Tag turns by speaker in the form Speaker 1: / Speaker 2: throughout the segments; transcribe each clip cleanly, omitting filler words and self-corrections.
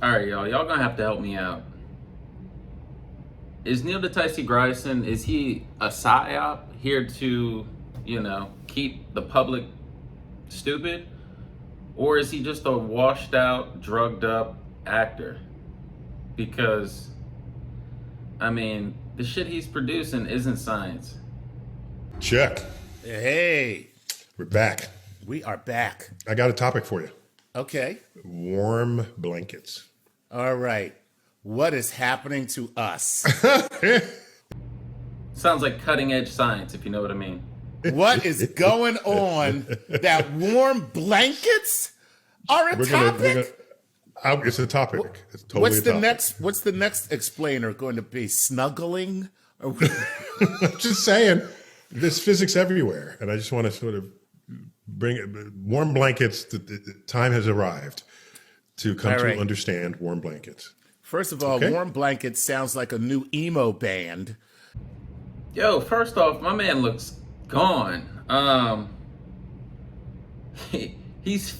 Speaker 1: All right, y'all. Y'all gonna have to help me out. Is Neil deGrasse Tyson? Is he a psyop here to, keep the public stupid, or is he just a washed out, drugged up actor? Because the shit he's producing isn't science.
Speaker 2: Check.
Speaker 3: Hey,
Speaker 2: We're back.
Speaker 3: we are back.
Speaker 2: I got a topic for you.
Speaker 3: Okay.
Speaker 2: Warm blankets.
Speaker 3: All right. What is happening to us?
Speaker 1: Sounds like cutting edge science, if you know what I mean.
Speaker 3: What is going on? That warm blankets are a topic?
Speaker 2: It's a topic. It's totally
Speaker 3: What's
Speaker 2: a
Speaker 3: the
Speaker 2: topic.
Speaker 3: what's the next explainer going to be? Snuggling? Or-
Speaker 2: I'm just saying, there's physics everywhere, and I just want to sort of bring it. Warm blankets. The time has arrived to come
Speaker 3: All right.
Speaker 2: to understand warm blankets.
Speaker 3: First of all,
Speaker 2: Okay.
Speaker 3: warm blankets sounds like a new emo band.
Speaker 1: Yo, first off, my man looks gone. He's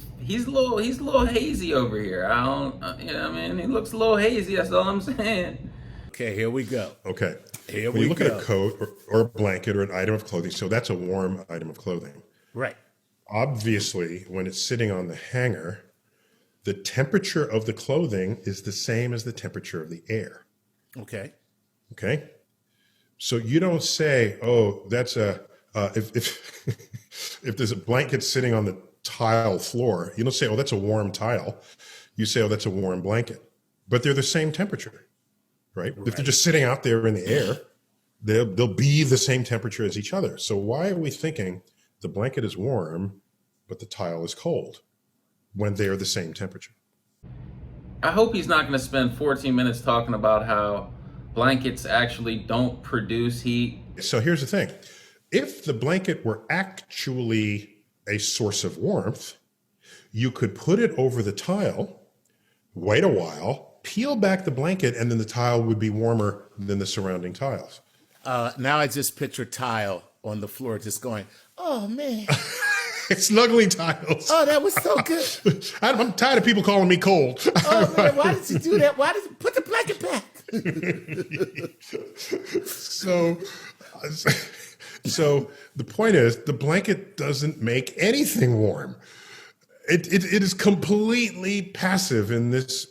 Speaker 1: a little hazy over here. I don't, he looks a little hazy. That's all I'm saying.
Speaker 3: Okay, here we go.
Speaker 2: Okay.
Speaker 3: Here
Speaker 2: when
Speaker 3: we
Speaker 2: you look
Speaker 3: go.
Speaker 2: at a coat or a blanket or an item of clothing, so that's a warm item of clothing.
Speaker 3: Right.
Speaker 2: Obviously, when it's sitting on the hanger, the temperature of the clothing is the same as the temperature of the air.
Speaker 3: Okay.
Speaker 2: Okay. So you don't say, "Oh, that's a if if there's a blanket sitting on the tile floor," you don't say, "Oh, that's a warm tile." You say, "Oh, that's a warm blanket," but they're the same temperature, right? If they're just sitting out there in the air, they'll be the same temperature as each other. So why are we thinking the blanket is warm, but the tile is cold when they are the same temperature?
Speaker 1: I hope he's not going to spend 14 minutes talking about how blankets actually don't produce heat.
Speaker 2: So here's the thing. If the blanket were actually a source of warmth, you could put it over the tile, wait a while, peel back the blanket, and then the tile would be warmer than the surrounding tiles.
Speaker 3: Now I just picture tile on the floor just going, oh, man.
Speaker 2: Snuggly tiles.
Speaker 3: Oh, that was so good.
Speaker 2: I'm tired of people calling me cold.
Speaker 3: Oh, man, why did you do that? Why did you put the blanket back?
Speaker 2: So the point is, the blanket doesn't make anything warm. It is completely passive in this.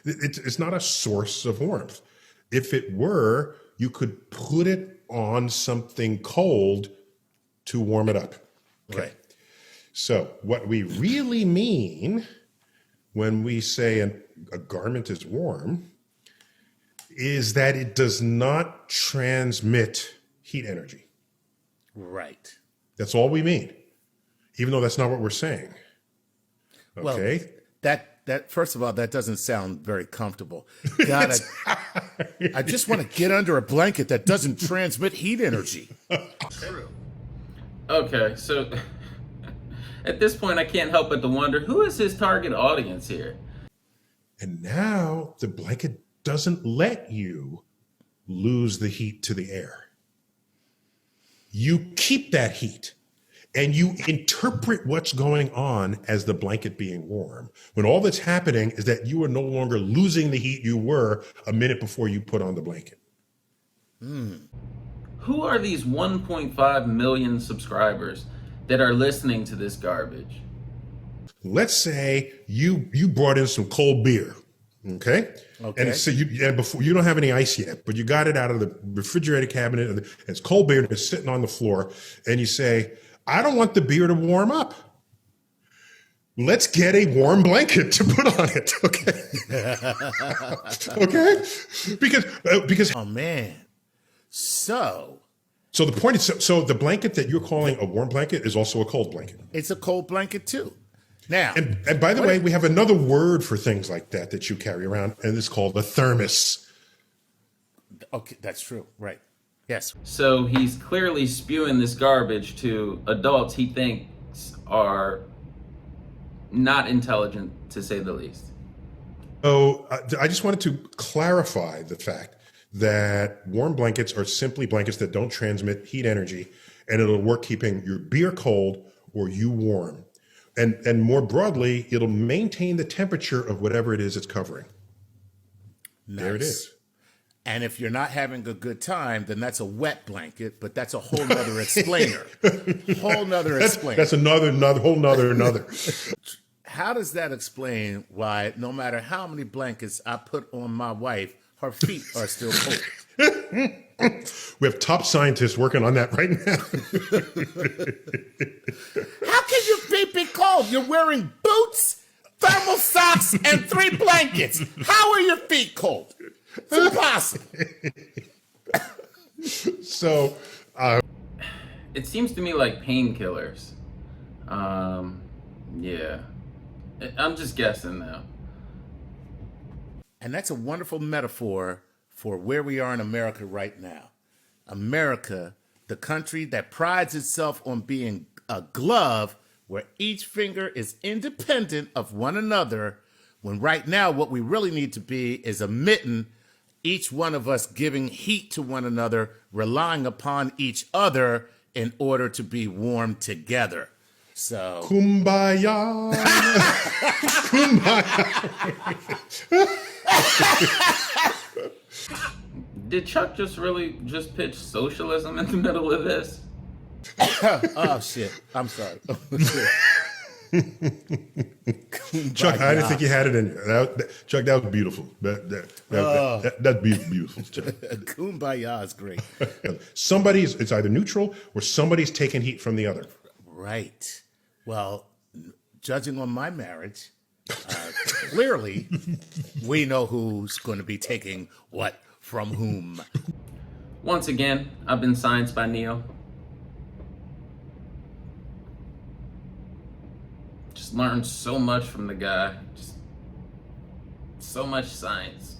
Speaker 2: It's not a source of warmth. If it were, you could put it on something cold to warm it up. Okay.
Speaker 3: Right.
Speaker 2: So what we really mean when we say a garment is warm is that it does not transmit heat energy.
Speaker 3: Right.
Speaker 2: That's all we mean, even though that's not what we're saying. Okay.
Speaker 3: Well, that first of all, that doesn't sound very comfortable. God, I just want to get under a blanket that doesn't transmit heat energy.
Speaker 1: Okay, so at this point, I can't help but to wonder, who is his target audience here?
Speaker 2: And now the blanket doesn't let you lose the heat to the air. You keep that heat and you interpret what's going on as the blanket being warm, when all that's happening is that you are no longer losing the heat you were a minute before you put on the blanket.
Speaker 1: Who are these 1.5 million subscribers that are listening to this garbage?
Speaker 2: Let's say you brought in some cold beer, okay?
Speaker 3: Okay.
Speaker 2: And so before you don't have any ice yet, but you got it out of the refrigerator cabinet and it's cold beer and it's sitting on the floor, and you say, "I don't want the beer to warm up. Let's get a warm blanket to put on it." Okay. Okay. Because
Speaker 3: Oh, man. So
Speaker 2: the point is, so the blanket that you're calling a warm blanket is also a cold blanket.
Speaker 3: it's a cold blanket, too. Now,
Speaker 2: And by the way, we have another word for things like that you carry around, and it's called a thermos.
Speaker 3: okay, that's true. Right. Yes.
Speaker 1: So he's clearly spewing this garbage to adults he thinks are not intelligent, to say the least.
Speaker 2: So I just wanted to clarify the fact that warm blankets are simply blankets that don't transmit heat energy, and it'll work keeping your beer cold or you warm. and more broadly, it'll maintain the temperature of whatever it is it's covering. There it
Speaker 3: Nice.
Speaker 2: is.
Speaker 3: And if you're not having a good time, then that's a wet blanket, but that's a whole nother explainer. Whole nother explainer.
Speaker 2: That's another whole nother.
Speaker 3: How does that explain why no matter how many blankets I put on my wife, her feet are still cold?
Speaker 2: We have top scientists working on that right now.
Speaker 3: How can your feet be cold? You're wearing boots, thermal socks, and 3 blankets. How are your feet cold? It's impossible.
Speaker 2: So,
Speaker 1: It seems to me like painkillers. Yeah. I'm just guessing now.
Speaker 3: And that's a wonderful metaphor for where we are in America right now. America, the country that prides itself on being a glove where each finger is independent of one another, when right now what we really need to be is a mitten, each one of us giving heat to one another, relying upon each other in order to be warm together. So,
Speaker 2: kumbaya.
Speaker 1: Did Chuck just really just pitch socialism in the middle of this?
Speaker 3: oh shit, I'm sorry.
Speaker 2: Chuck, I didn't think you had it in you. Chuck, that was beautiful. That's beautiful, Chuck.
Speaker 3: Kumbaya is great.
Speaker 2: It's either neutral or somebody's taking heat from the other.
Speaker 3: Right. Well, judging on my marriage, clearly we know who's going to be taking what from whom.
Speaker 1: Once again, I've been Science by Neo. Just learned so much from the guy. Just so much science.